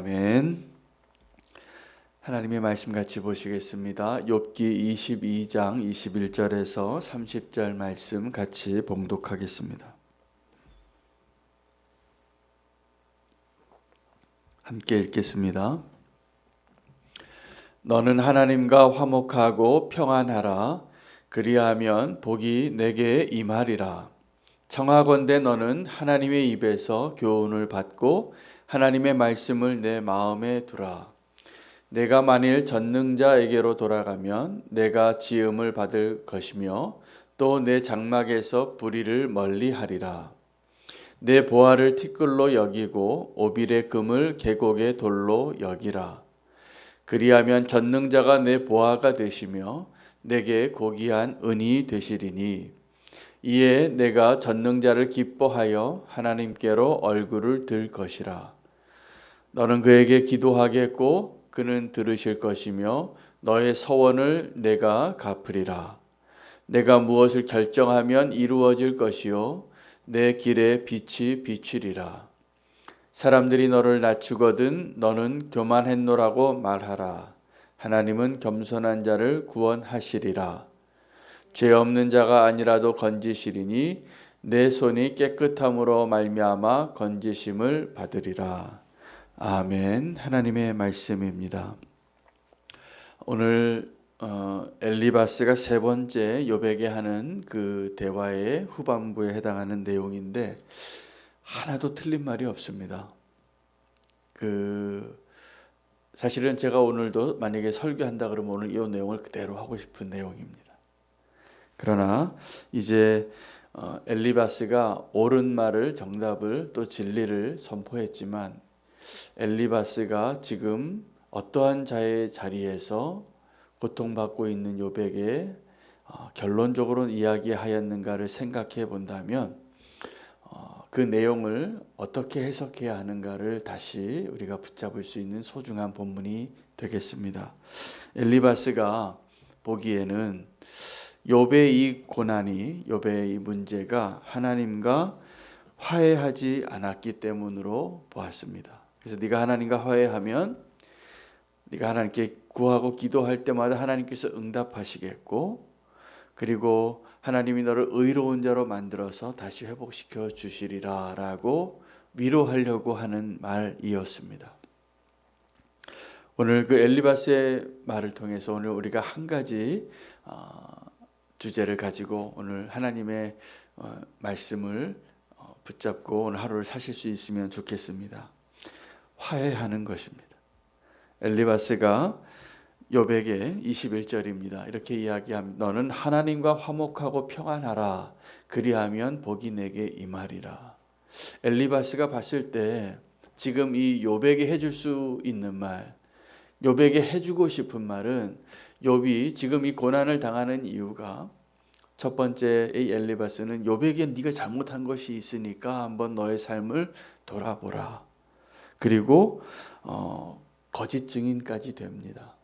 아멘. 하나님의 말씀 같이 보시겠습니다. 욥기 22장 21절에서 30절 말씀 같이 봉독하겠습니다. 함께 읽겠습니다. 너는 하나님과 화목하고 평안하라. 그리하면 복이 내게 임하리라. 청하건대 너는 하나님의 입에서 교훈을 받고 하나님의 말씀을 내 마음에 두라. 내가 만일 전능자에게로 돌아가면 내가 지음을 받을 것이며 또 내 장막에서 불의를 멀리하리라. 내 보화를 티끌로 여기고 오빌의 금을 계곡의 돌로 여기라. 그리하면 전능자가 내 보화가 되시며 내게 고귀한 은이 되시리니 이에 내가 전능자를 기뻐하여 하나님께로 얼굴을 들 것이라. 너는 그에게 기도하겠고 그는 들으실 것이며 너의 서원을 내가 갚으리라. 내가 무엇을 결정하면 이루어질 것이요 내 길에 빛이 비추리라. 사람들이 너를 낮추거든 너는 교만했노라고 말하라. 하나님은 겸손한 자를 구원하시리라. 죄 없는 자가 아니라도 건지시리니 내 손이 깨끗함으로 말미암아 건지심을 받으리라. 아멘. 하나님의 말씀입니다. 오늘 엘리바스가 세 번째 욥에게 하는 그 대화의 후반부에 해당하는 내용인데 하나도 틀린 말이 없습니다. 사실은 제가 오늘도 만약에 설교한다 그러면 오늘 이 내용을 그대로 하고 싶은 내용입니다. 그러나 이제 엘리바스가 옳은 말을, 정답을 또 진리를 선포했지만 엘리바스가 지금 어떠한 자의 자리에서 고통받고 있는 욥에게 결론적으로 이야기하였는가를 생각해 본다면 그 내용을 어떻게 해석해야 하는가를 다시 우리가 붙잡을 수 있는 소중한 본문이 되겠습니다. 엘리바스가 보기에는 욥의 이 고난이, 욥의 이 문제가 하나님과 화해하지 않았기 때문으로 보았습니다. 그래서 네가 하나님과 화해하면 네가 하나님께 구하고 기도할 때마다 하나님께서 응답하시겠고, 그리고 하나님이 너를 의로운 자로 만들어서 다시 회복시켜 주시리라 라고 위로하려고 하는 말이었습니다. 오늘 그 엘리바스의 말을 통해서 오늘 우리가 한 가지 주제를 가지고 오늘 하나님의 말씀을 붙잡고 오늘 하루를 사실 수 있으면 좋겠습니다. 화해하는 것입니다. 엘리바스가 욥에게 21절입니다. 이렇게 이야기합니다. 너는 하나님과 화목하고 평안하라. 그리하면 복이 내게 임하리라. 엘리바스가 봤을 때 지금 이 욥에게 해줄 수 있는 말, 욥에게 해주고 싶은 말은 욥이 지금 이 고난을 당하는 이유가 첫 번째 이 엘리바스는 욥에게 네가 잘못한 것이 있으니까 한번 너의 삶을 돌아보라. 그리고 거짓 증인까지 됩니다.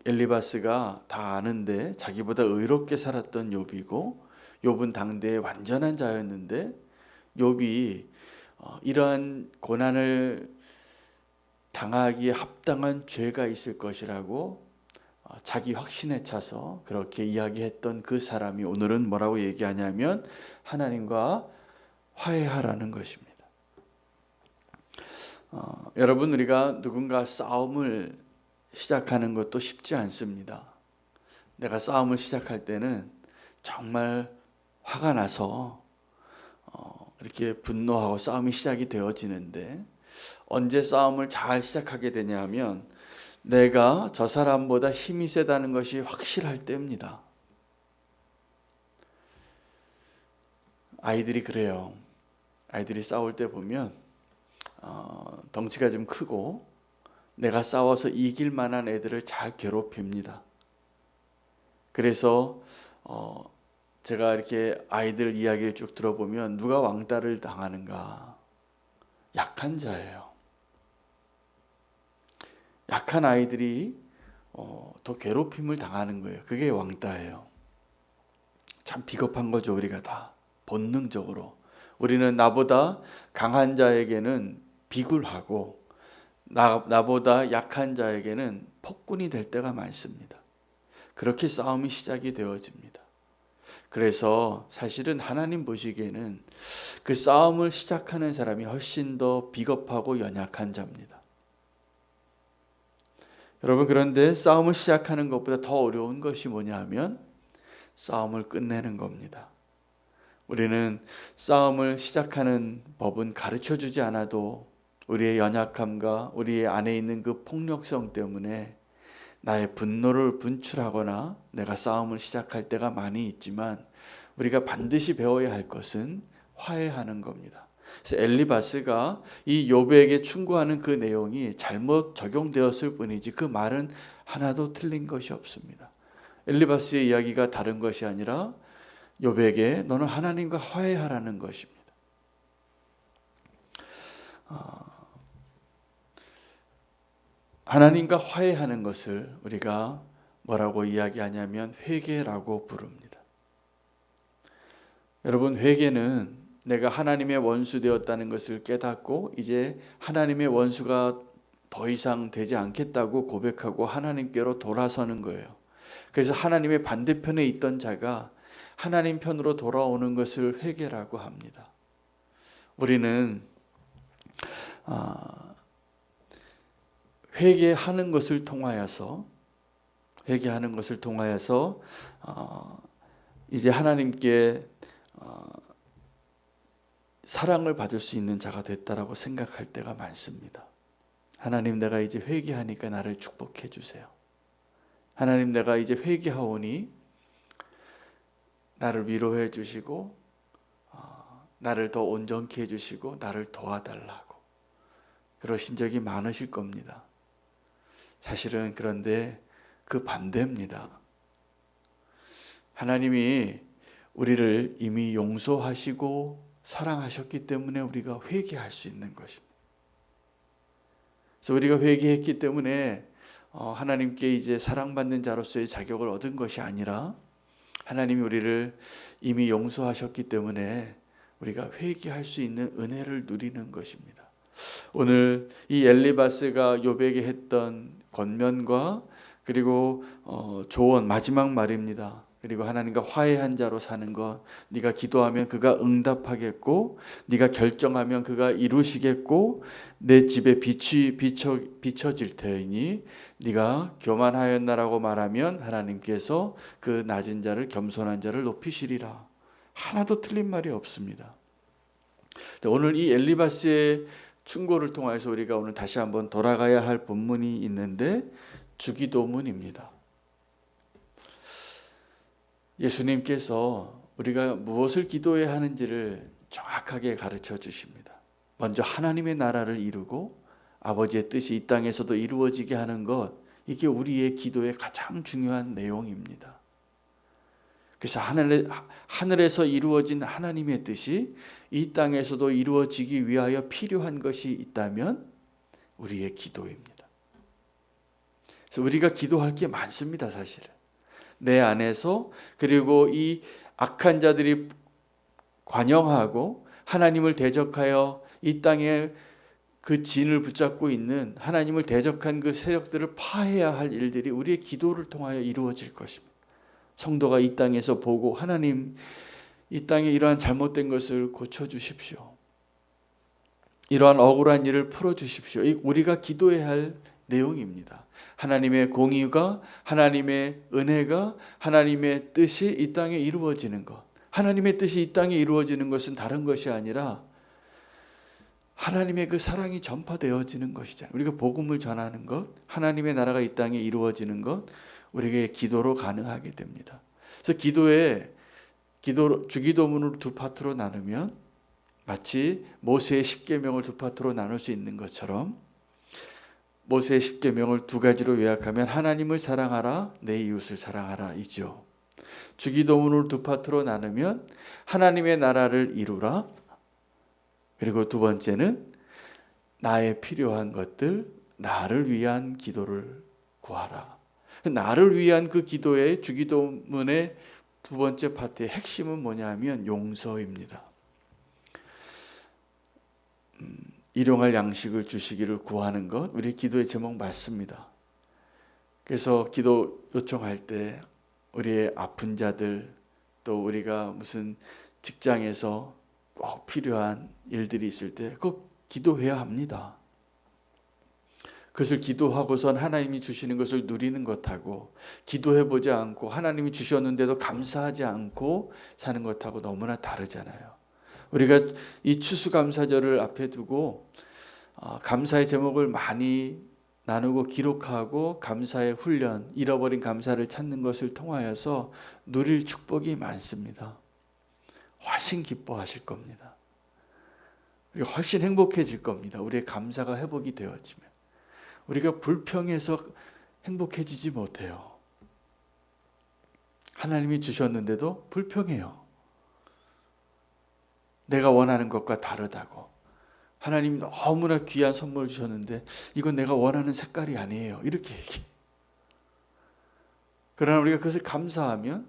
엘리바스가 다 아는데 자기보다 의롭게 살았던 욥이고 욥은 당대의 완전한 자였는데 욥이 이러한 고난을 당하기에 합당한 죄가 있을 것이라고 자기 확신에 차서 그렇게 이야기했던 그 사람이 오늘은 뭐라고 얘기하냐면 하나님과 화해하라는 것입니다. 여러분, 우리가 누군가 싸움을 시작하는 것도 쉽지 않습니다. 내가 싸움을 시작할 때는 정말 화가 나서 이렇게 분노하고 싸움이 시작이 되어지는데 언제 싸움을 잘 시작하게 되냐면 내가 저 사람보다 힘이 세다는 것이 확실할 때입니다. 아이들이 그래요. 아이들이 싸울 때 보면 덩치가 좀 크고 내가 싸워서 이길 만한 애들을 잘 괴롭힙니다. 그래서 제가 이렇게 아이들 이야기를 쭉 들어보면 누가 왕따를 당하는가? 약한 자예요. 약한 아이들이 더 괴롭힘을 당하는 거예요. 그게 왕따예요. 참 비겁한 거죠. 우리가 다 본능적으로 우리는 나보다 강한 자에게는 비굴하고 나보다 약한 자에게는 폭군이 될 때가 많습니다. 그렇게 싸움이 시작이 되어집니다. 그래서 사실은 하나님 보시기에는 그 싸움을 시작하는 사람이 훨씬 더 비겁하고 연약한 자입니다. 여러분, 그런데 싸움을 시작하는 것보다 더 어려운 것이 뭐냐 하면 싸움을 끝내는 겁니다. 우리는 싸움을 시작하는 법은 가르쳐 주지 않아도 우리의 연약함과 우리의 안에 있는 그 폭력성 때문에 나의 분노를 분출하거나 내가 싸움을 시작할 때가 많이 있지만, 우리가 반드시 배워야 할 것은 화해하는 겁니다. 그래서 엘리바스가 이 욥에게 충고하는 그 내용이 잘못 적용되었을 뿐이지 그 말은 하나도 틀린 것이 없습니다. 엘리바스의 이야기가 다른 것이 아니라 욥에게 너는 하나님과 화해하라는 것입니다. 하나님과 화해하는 것을 우리가 뭐라고 이야기하냐면 회개라고 부릅니다. 여러분, 회개는 내가 하나님의 원수 되었다는 것을 깨닫고 이제 하나님의 원수가 더 이상 되지 않겠다고 고백하고 하나님께로 돌아서는 거예요. 그래서 하나님의 반대편에 있던 자가 하나님 편으로 돌아오는 것을 회개라고 합니다. 우리는 회개하는 것을 통하여서 이제 하나님께 사랑을 받을 수 있는 자가 됐다라고 생각할 때가 많습니다. 하나님, 내가 이제 회개하니까 나를 축복해 주세요. 하나님, 내가 이제 회개하오니 나를 위로해 주시고 나를 더 온전케 해 주시고 나를 도와달라고 그러신 적이 많으실 겁니다. 사실은 그런데 그 반대입니다. 하나님이 우리를 이미 용서하시고 사랑하셨기 때문에 우리가 회개할 수 있는 것입니다. 그래서 우리가 회개했기 때문에 하나님께 이제 사랑받는 자로서의 자격을 얻은 것이 아니라 하나님이 우리를 이미 용서하셨기 때문에 우리가 회개할 수 있는 은혜를 누리는 것입니다. 오늘 이 엘리바스가 욥에게 했던 권면과 그리고 조언, 마지막 말입니다. 그리고 하나님과 화해한 자로 사는 것, 네가 기도하면 그가 응답하겠고 네가 결정하면 그가 이루시겠고 내 집에 빛이 비춰질 테니 네가 교만하였나라고 말하면 하나님께서 그 낮은 자를, 겸손한 자를 높이시리라. 하나도 틀린 말이 없습니다. 오늘 이 엘리바스의 충고를 통해서 우리가 오늘 다시 한번 돌아가야 할 본문이 있는데 주기도문입니다. 예수님께서 우리가 무엇을 기도해야 하는지를 정확하게 가르쳐 주십니다. 먼저 하나님의 나라를 이루고 아버지의 뜻이 이 땅에서도 이루어지게 하는 것, 이게 우리의 기도의 가장 중요한 내용입니다. 그래서 하늘에서 이루어진 하나님의 뜻이 이 땅에서도 이루어지기 위하여 필요한 것이 있다면 우리의 기도입니다. 그래서 우리가 기도할 게 많습니다. 사실은 내 안에서, 그리고 이 악한 자들이 관영하고 하나님을 대적하여 이 땅에 그 진을 붙잡고 있는 하나님을 대적한 그 세력들을 파해야 할 일들이 우리의 기도를 통하여 이루어질 것입니다. 성도가 이 땅에서 보고 하나님, 이 땅에 이러한 잘못된 것을 고쳐주십시오. 이러한 억울한 일을 풀어주십시오. 우리가 기도해야 할 내용입니다. 하나님의 공의가, 하나님의 은혜가, 하나님의 뜻이 이 땅에 이루어지는 것. 하나님의 뜻이 이 땅에 이루어지는 것은 다른 것이 아니라 하나님의 그 사랑이 전파되어지는 것이잖아요. 우리가 복음을 전하는 것, 하나님의 나라가 이 땅에 이루어지는 것, 우리에게 기도로 가능하게 됩니다. 그래서 주기도문을 두 파트로 나누면 마치 모세의 10계명을 두 파트로 나눌 수 있는 것처럼 모세의 10계명을 두 가지로 요약하면 하나님을 사랑하라, 내 이웃을 사랑하라 이죠. 주기도문을 두 파트로 나누면 하나님의 나라를 이루라, 그리고 두 번째는 나의 필요한 것들, 나를 위한 기도를 구하라. 나를 위한 그 기도의 주기도문의 두 번째 파트의 핵심은 뭐냐 하면 용서입니다. 일용할 양식을 주시기를 구하는 것, 우리 기도의 제목 맞습니다. 그래서 기도 요청할 때 우리의 아픈 자들, 또 우리가 무슨 직장에서 꼭 필요한 일들이 있을 때 꼭 기도해야 합니다. 그것을 기도하고선 하나님이 주시는 것을 누리는 것하고, 기도해보지 않고 하나님이 주셨는데도 감사하지 않고 사는 것하고 너무나 다르잖아요. 우리가 이 추수감사절을 앞에 두고 감사의 제목을 많이 나누고 기록하고, 감사의 훈련, 잃어버린 감사를 찾는 것을 통하여서 누릴 축복이 많습니다. 훨씬 기뻐하실 겁니다. 우리가 훨씬 행복해질 겁니다. 우리의 감사가 회복이 되어지면. 우리가 불평해서 행복해지지 못해요. 하나님이 주셨는데도 불평해요. 내가 원하는 것과 다르다고. 하나님이 너무나 귀한 선물을 주셨는데 이건 내가 원하는 색깔이 아니에요. 이렇게 얘기해요. 그러나 우리가 그것을 감사하면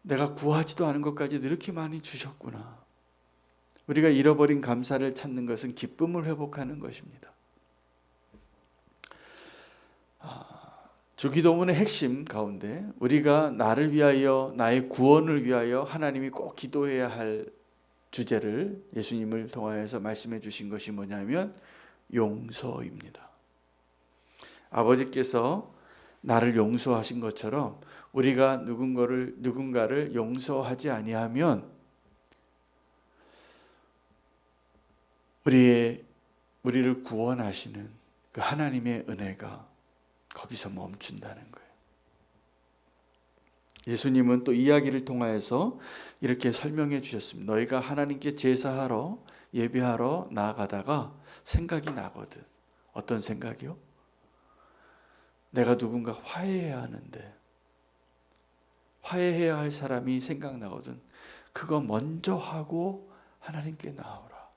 내가 구하지도 않은 것까지도 이렇게 많이 주셨구나. 우리가 잃어버린 감사를 찾는 것은 기쁨을 회복하는 것입니다. 주기도문의 핵심 가운데 우리가 나를 위하여, 나의 구원을 위하여 하나님이 꼭 기도해야 할 주제를 예수님을 통하여서 말씀해 주신 것이 뭐냐면 용서입니다. 아버지께서 나를 용서하신 것처럼 우리가 누군가를 용서하지 아니하면 우리를 구원하시는 그 하나님의 은혜가 거기서 멈춘다는 거예요. 예수님은 또 이야기를 통하여서 이렇게 설명해 주셨습니다. 너희가 하나님께 제사하러 예배하러 나아가다가 생각이 나거든. 어떤 생각이요? 내가 누군가 화해해야 하는데, 화해해야 할 사람이 생각나거든. 그거 먼저 하고 하나님께 나오라.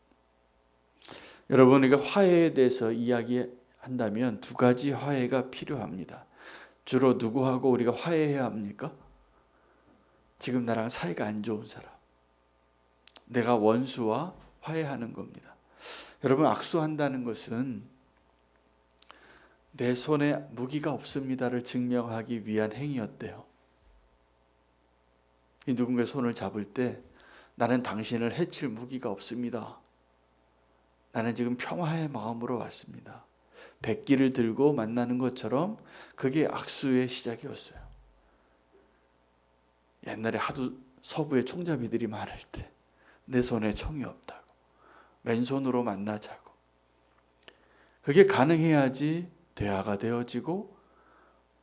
여러분, 우리가 화해에 대해서 이야기한다면 두 가지 화해가 필요합니다. 주로 누구하고 우리가 화해해야 합니까? 지금 나랑 사이가 안 좋은 사람, 내가 원수와 화해하는 겁니다. 여러분, 악수한다는 것은 내 손에 무기가 없습니다를 증명하기 위한 행위였대요. 이 누군가의 손을 잡을 때 나는 당신을 해칠 무기가 없습니다. 나는 지금 평화의 마음으로 왔습니다. 백기를 들고 만나는 것처럼 그게 악수의 시작이었어요. 옛날에 하도 서부에 총잡이들이 많을 때 내 손에 총이 없다고, 맨손으로 만나자고. 그게 가능해야지 대화가 되어지고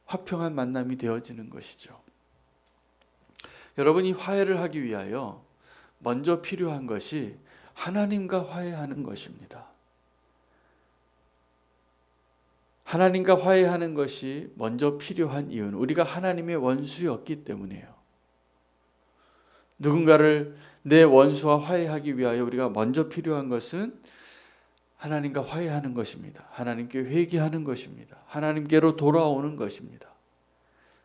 화평한 만남이 되어지는 것이죠. 여러분이 화해를 하기 위하여 먼저 필요한 것이 하나님과 화해하는 것입니다. 하나님과 화해하는 것이 먼저 필요한 이유는 우리가 하나님의 원수였기 때문이에요. 누군가를 내 원수와 화해하기 위하여 우리가 먼저 필요한 것은 하나님과 화해하는 것입니다. 하나님께 회개하는 것입니다. 하나님께로 돌아오는 것입니다.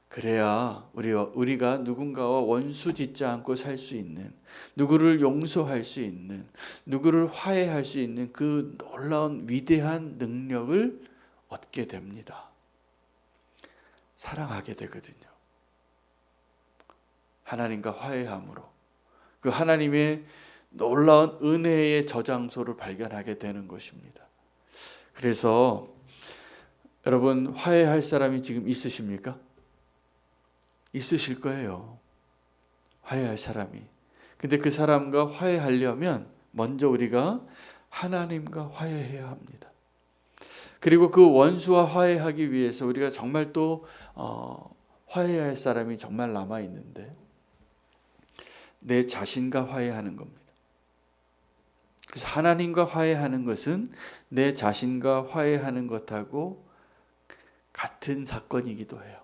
그래야 우리가 누군가와 원수 짓지 않고 살 수 있는, 누구를 용서할 수 있는, 누구를 화해할 수 있는 그 놀라운 위대한 능력을 얻게 됩니다. 사랑하게 되거든요. 하나님과 화해함으로 그 하나님의 놀라운 은혜의 저장소를 발견하게 되는 것입니다. 그래서 여러분, 화해할 사람이 지금 있으십니까? 있으실 거예요. 화해할 사람이. 근데 그 사람과 화해하려면 먼저 우리가 하나님과 화해해야 합니다. 그리고 그 원수와 화해하기 위해서 우리가 정말 또 화해할 사람이 정말 남아 있는데 내 자신과 화해하는 겁니다. 그래서 하나님과 화해하는 것은 내 자신과 화해하는 것하고 같은 사건이기도 해요.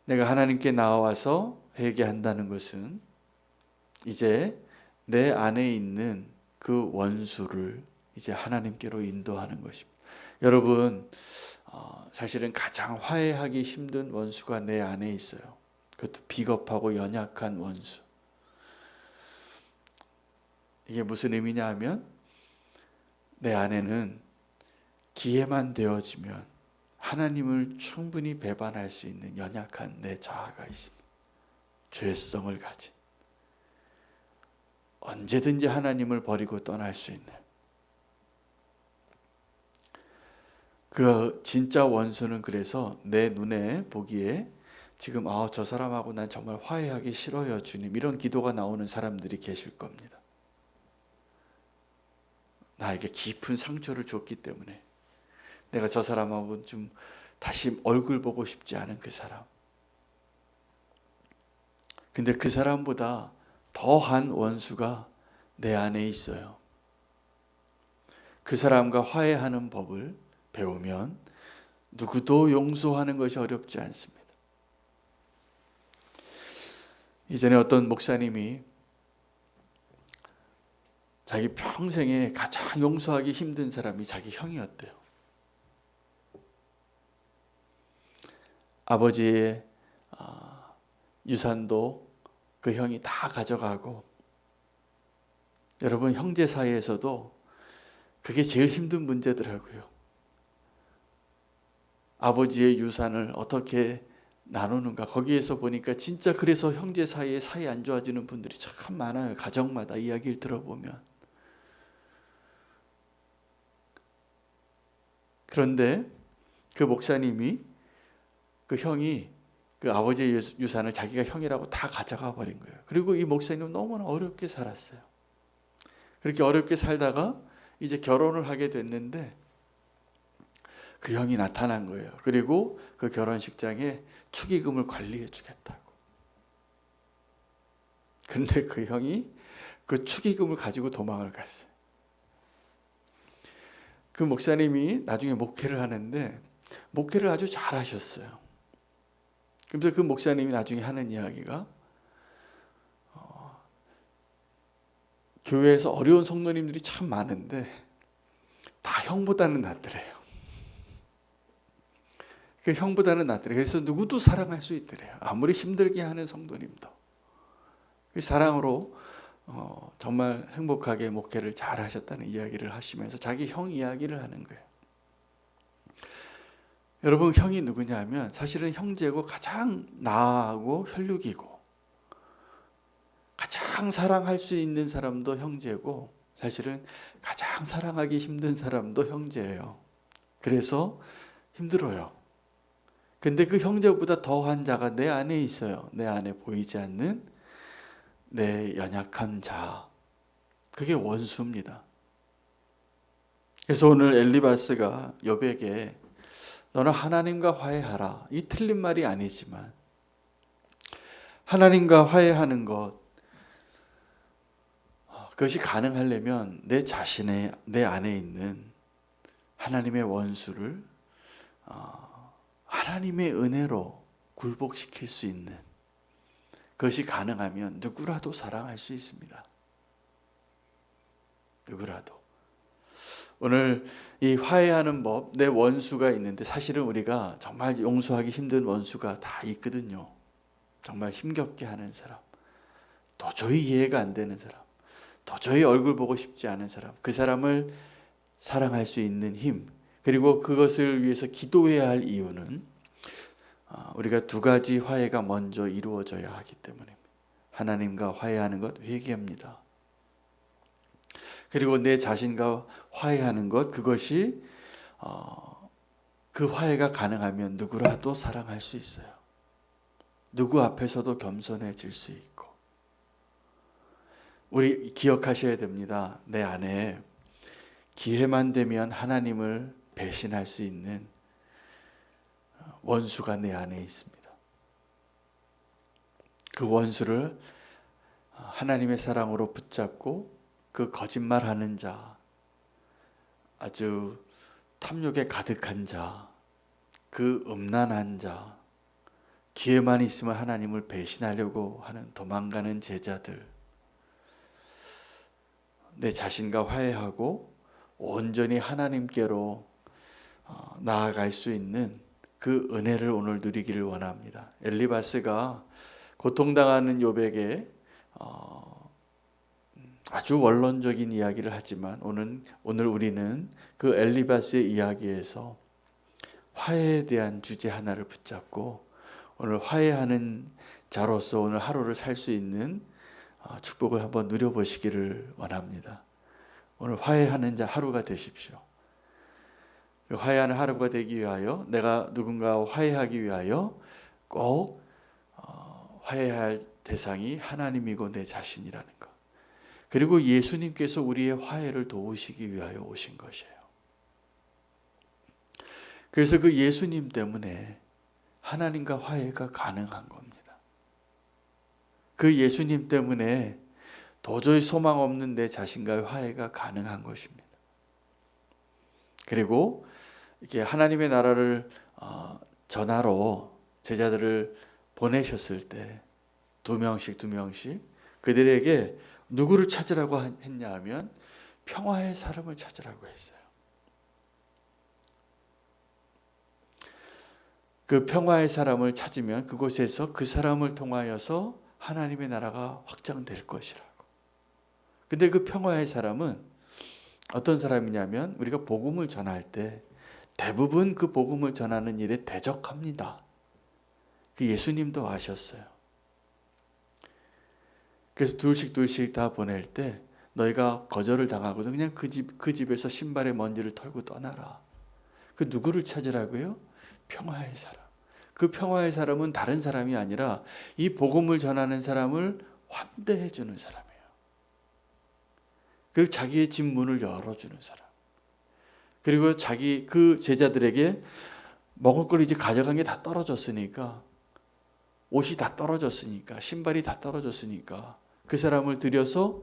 내가 하나님께 나와서 회개한다는 것은 이제 내 안에 있는 그 원수를 이제 하나님께로 인도하는 것입니다. 여러분, 사실은 가장 화해하기 힘든 원수가 내 안에 있어요. 그것도 비겁하고 연약한 원수. 이게 무슨 의미냐 하면 내 안에는 기회만 되어지면 하나님을 충분히 배반할 수 있는 연약한 내 자아가 있습니다. 죄성을 가진, 언제든지 하나님을 버리고 떠날 수 있는 그 진짜 원수는, 그래서 내 눈에 보기에 지금 저 사람하고 난 정말 화해하기 싫어요 주님, 이런 기도가 나오는 사람들이 계실 겁니다. 나에게 깊은 상처를 줬기 때문에 내가 저 사람하고 좀 다시 얼굴 보고 싶지 않은 그 사람. 근데 그 사람보다 더한 원수가 내 안에 있어요. 그 사람과 화해하는 법을 배우면 누구도 용서하는 것이 어렵지 않습니다. 이전에 어떤 목사님이 자기 평생에 가장 용서하기 힘든 사람이 자기 형이었대요. 아버지의 유산도 그 형이 다 가져가고, 여러분 형제 사이에서도 그게 제일 힘든 문제더라고요. 아버지의 유산을 어떻게 나누는가. 거기에서 보니까 진짜 그래서 형제 사이에 사이 안 좋아지는 분들이 참 많아요. 가정마다 이야기를 들어보면. 그런데 그 목사님이, 그 형이 그 아버지의 유산을 자기가 형이라고 다 가져가 버린 거예요. 그리고 이 목사님은 너무나 어렵게 살았어요. 그렇게 어렵게 살다가 이제 결혼을 하게 됐는데 그 형이 나타난 거예요. 그리고 그 결혼식장에 축의금을 관리해 주겠다고. 근데 그 형이 그 축의금을 가지고 도망을 갔어요. 그 목사님이 나중에 목회를 하는데 목회를 아주 잘하셨어요. 그래서 그 목사님이 나중에 하는 이야기가 교회에서 어려운 성도님들이 참 많은데 다 형보다는 낫더래요. 그 형보다는 낫더래요. 그래서 누구도 사랑할 수 있더래요. 아무리 힘들게 하는 성도님도. 그 사랑으로 정말 행복하게 목회를 잘 하셨다는 이야기를 하시면서 자기 형 이야기를 하는 거예요. 여러분, 형이 누구냐 하면 사실은 형제고 가장 나하고 혈육이고 가장 사랑할 수 있는 사람도 형제고 사실은 가장 사랑하기 힘든 사람도 형제예요. 그래서 힘들어요. 근데 그 형제보다 더한 자가 내 안에 있어요. 내 안에 보이지 않는 내 연약한 자. 그게 원수입니다. 그래서 오늘 엘리바스가 욥에게 너는 하나님과 화해하라. 이 틀린 말이 아니지만 하나님과 화해하는 것, 그것이 가능하려면 내 자신의, 내 안에 있는 하나님의 원수를 하나님의 은혜로 굴복시킬 수 있는, 그것이 가능하면 누구라도 사랑할 수 있습니다. 누구라도. 오늘 이 화해하는 법, 내 원수가 있는데 사실은 우리가 정말 용서하기 힘든 원수가 다 있거든요. 정말 힘겹게 하는 사람, 도저히 이해가 안 되는 사람, 도저히 얼굴 보고 싶지 않은 사람, 그 사람을 사랑할 수 있는 힘, 그리고 그것을 위해서 기도해야 할 이유는 우리가 두 가지 화해가 먼저 이루어져야 하기 때문입니다. 하나님과 화해하는 것, 회개합니다. 그리고 내 자신과 화해하는 것, 그것이 그 화해가 가능하면 누구라도 사랑할 수 있어요. 누구 앞에서도 겸손해질 수 있고. 우리 기억하셔야 됩니다. 내 안에 기회만 되면 하나님을 배신할 수 있는 원수가 내 안에 있습니다. 그 원수를 하나님의 사랑으로 붙잡고 그 거짓말하는 자, 아주 탐욕에 가득한 자, 그 음란한 자, 기회만 있으면 하나님을 배신하려고 하는 도망가는 제자들, 내 자신과 화해하고 온전히 하나님께로 나아갈 수 있는 그 은혜를 오늘 누리기를 원합니다. 엘리바스가 고통당하는 욥에게 아주 원론적인 이야기를 하지만 오늘 우리는 그 엘리바스의 이야기에서 화해에 대한 주제 하나를 붙잡고 오늘 화해하는 자로서 오늘 하루를 살 수 있는 축복을 한번 누려보시기를 원합니다. 오늘 화해하는 자 하루가 되십시오. 화해하는 하루가 되기 위하여 내가 누군가와 화해하기 위하여 꼭 화해할 대상이 하나님이고 내 자신이라는 것. 그리고 예수님께서 우리의 화해를 도우시기 위하여 오신 것이에요. 그래서 그 예수님 때문에 하나님과 화해가 가능한 겁니다. 그 예수님 때문에 도저히 소망 없는 내 자신과의 화해가 가능한 것입니다. 그리고 이렇게 하나님의 나라를 전하러 제자들을 보내셨을 때 두 명씩 그들에게 누구를 찾으라고 했냐 하면 평화의 사람을 찾으라고 했어요. 그 평화의 사람을 찾으면 그곳에서 그 사람을 통하여서 하나님의 나라가 확장될 것이라고. 근데 그 평화의 사람은 어떤 사람이냐면 우리가 복음을 전할 때 대부분 그 복음을 전하는 일에 대적합니다. 그 예수님도 아셨어요. 그래서 둘씩 다 보낼 때 너희가 거절을 당하거든 그냥 그 집에서 신발의 먼지를 털고 떠나라. 그 누구를 찾으라고요? 평화의 사람. 그 평화의 사람은 다른 사람이 아니라 이 복음을 전하는 사람을 환대해 주는 사람이에요. 그리고 자기의 집 문을 열어주는 사람. 그리고 자기 그 제자들에게 먹을 걸 이제 가져간 게 다 떨어졌으니까 옷이 다 떨어졌으니까 신발이 다 떨어졌으니까 그 사람을 들여서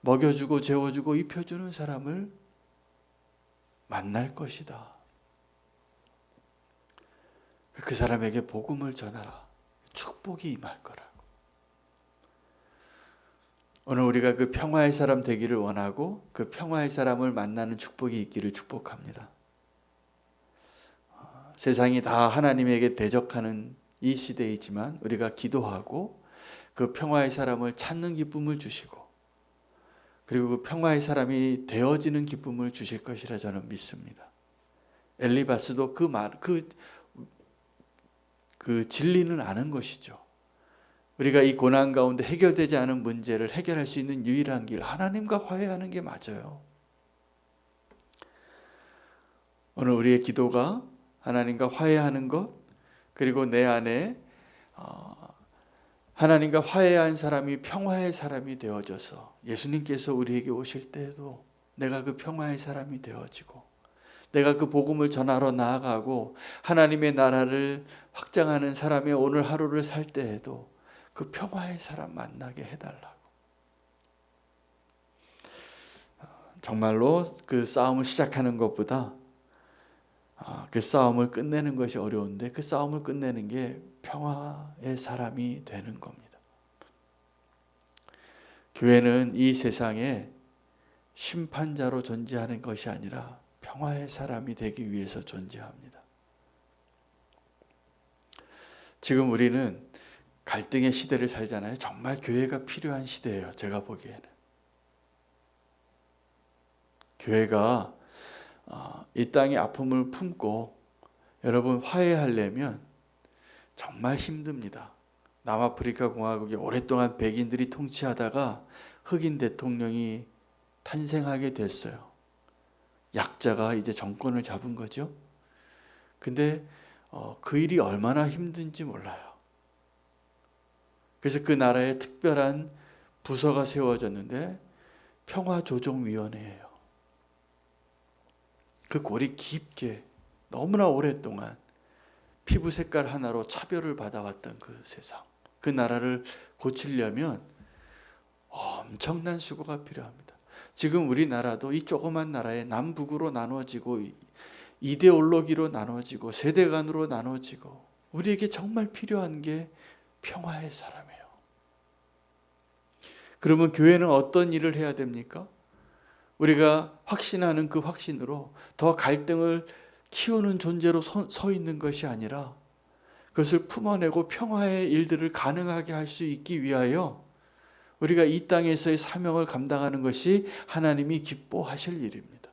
먹여주고 재워주고 입혀주는 사람을 만날 것이다. 그 사람에게 복음을 전하라. 축복이 임할 거라고. 오늘 우리가 그 평화의 사람 되기를 원하고 그 평화의 사람을 만나는 축복이 있기를 축복합니다. 세상이 다 하나님에게 대적하는 이 시대이지만 우리가 기도하고 그 평화의 사람을 찾는 기쁨을 주시고 그리고 그 평화의 사람이 되어지는 기쁨을 주실 것이라 저는 믿습니다. 엘리바스도 그 진리는 아는 것이죠. 우리가 이 고난 가운데 해결되지 않은 문제를 해결할 수 있는 유일한 길, 하나님과 화해하는 게 맞아요. 오늘 우리의 기도가 하나님과 화해하는 것, 그리고 내 안에 하나님과 화해한 사람이 평화의 사람이 되어져서 예수님께서 우리에게 오실 때에도 내가 그 평화의 사람이 되어지고 내가 그 복음을 전하러 나아가고 하나님의 나라를 확장하는 사람의 오늘 하루를 살 때에도 그 평화의 사람 만나게 해달라고. 정말로 그 싸움을 시작하는 것보다 그 싸움을 끝내는 것이 어려운데 그 싸움을 끝내는 게 평화의 사람이 되는 겁니다. 교회는 이 세상에 심판자로 존재하는 것이 아니라 평화의 사람이 되기 위해서 존재합니다. 지금 우리는 갈등의 시대를 살잖아요. 정말 교회가 필요한 시대예요. 제가 보기에는. 교회가 이 땅의 아픔을 품고 여러분 화해하려면 정말 힘듭니다. 남아프리카 공화국이 오랫동안 백인들이 통치하다가 흑인 대통령이 탄생하게 됐어요. 약자가 이제 정권을 잡은 거죠. 근데 그 일이 얼마나 힘든지 몰라요. 그래서 그 나라에 특별한 부서가 세워졌는데 평화조정위원회예요. 그 골이 깊게 너무나 오랫동안 피부 색깔 하나로 차별을 받아왔던 그 세상, 그 나라를 고치려면 엄청난 수고가 필요합니다. 지금 우리나라도 이 조그만 나라에 남북으로 나눠지고 이데올로기로 나눠지고 세대 간으로 나눠지고 우리에게 정말 필요한 게 평화의 사람이에요. 그러면 교회는 어떤 일을 해야 됩니까? 우리가 확신하는 그 확신으로 더 갈등을 키우는 존재로 서 있는 것이 아니라 그것을 품어내고 평화의 일들을 가능하게 할 수 있기 위하여 우리가 이 땅에서의 사명을 감당하는 것이 하나님이 기뻐하실 일입니다.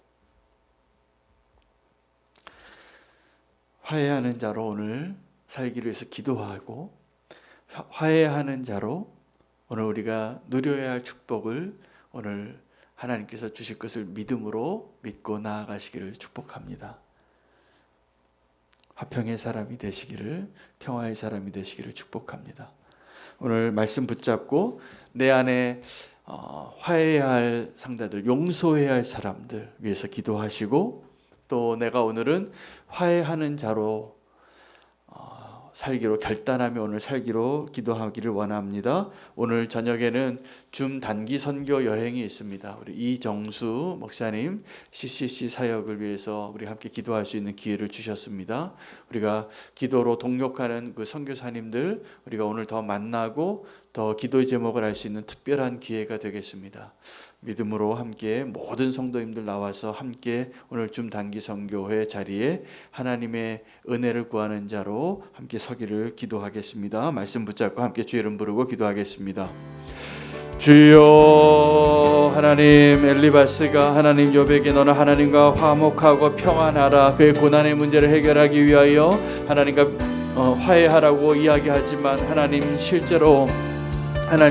화해하는 자로 오늘 살기 위해서 기도하고, 화해하는 자로 오늘 우리가 누려야 할 축복을 오늘 하나님께서 주실 것을 믿음으로 믿고 나아가시기를 축복합니다. 화평의 사람이 되시기를, 평화의 사람이 되시기를 축복합니다. 오늘 말씀 붙잡고 내 안에 화해해야 할 상대들, 용서해야 할 사람들 위해서 기도하시고, 또 내가 오늘은 화해하는 자로 살기로 결단하며 오늘 살기로 기도하기를 원합니다. 오늘 저녁에는 줌 단기 선교 여행이 있습니다. 우리 이정수 목사님 CCC 사역을 위해서 우리 함께 기도할 수 있는 기회를 주셨습니다. 우리가 기도로 동력하는 그 선교사님들 우리가 오늘 더 만나고 더 기도의 제목을 알 수 있는 특별한 기회가 되겠습니다. 믿음으로 함께 모든 성도님들 나와서 함께 오늘 줌 단기 선교회 자리에 하나님의 은혜를 구하는 자로 함께 서기를 기도하겠습니다. 말씀 붙잡고 함께 주의 이름 부르고 기도하겠습니다. 주여, 하나님, 엘리바스가 하나님 욥에게 너는 하나님과 화목하고 평안하라, 그의 고난의 문제를 해결하기 위하여 하나님과 화해하라고 이야기하지만 하나님 실제로 하나님